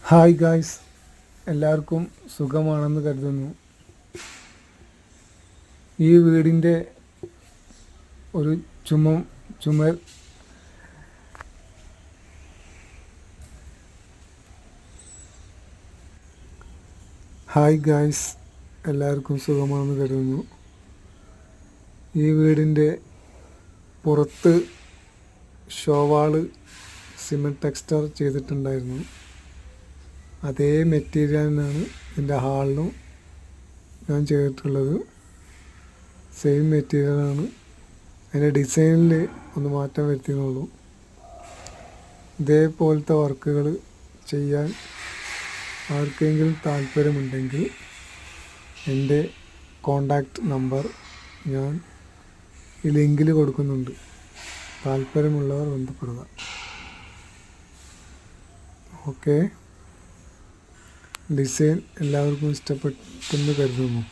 Hi guys, എല്ലാവർക്കും സുഖമാണെന്ന് കരുതുന്നു. ഈ വീടിൻ്റെ ഒരു ചുമർ ഹായ് ഗായ്സ്, എല്ലാവർക്കും സുഖമാണെന്ന് കരുതുന്നു. ഈ വീടിൻ്റെ പുറത്ത് ഷോവാള് സിമെൻറ്റ് ടെക്സ്ചർ ചെയ്തിട്ടുണ്ടായിരുന്നു. അതേ മെറ്റീരിയലിനാണ് എൻ്റെ ഹാളിനും ഞാൻ ചെയ്തിട്ടുള്ളത്. സെയിം മെറ്റീരിയലാണ്. അതിൻ്റെ ഡിസൈനിൽ ഒന്ന് മാറ്റം വരുത്തിയെന്നുള്ളൂ. ഇതേപോലത്തെ വർക്കുകൾ ചെയ്യാൻ ആർക്കെങ്കിലും താല്പര്യമുണ്ടെങ്കിൽ എൻ്റെ കോണ്ടാക്റ്റ് നമ്പർ ഞാൻ ഈ ലിങ്കിൽ കൊടുക്കുന്നുണ്ട്. താല്പര്യമുള്ളവർ ബന്ധപ്പെടുക. ഓക്കെ. ഡിസൈൻ എല്ലാവർക്കും ഇഷ്ടപ്പെട്ടെന്ന് കരുതുന്നു.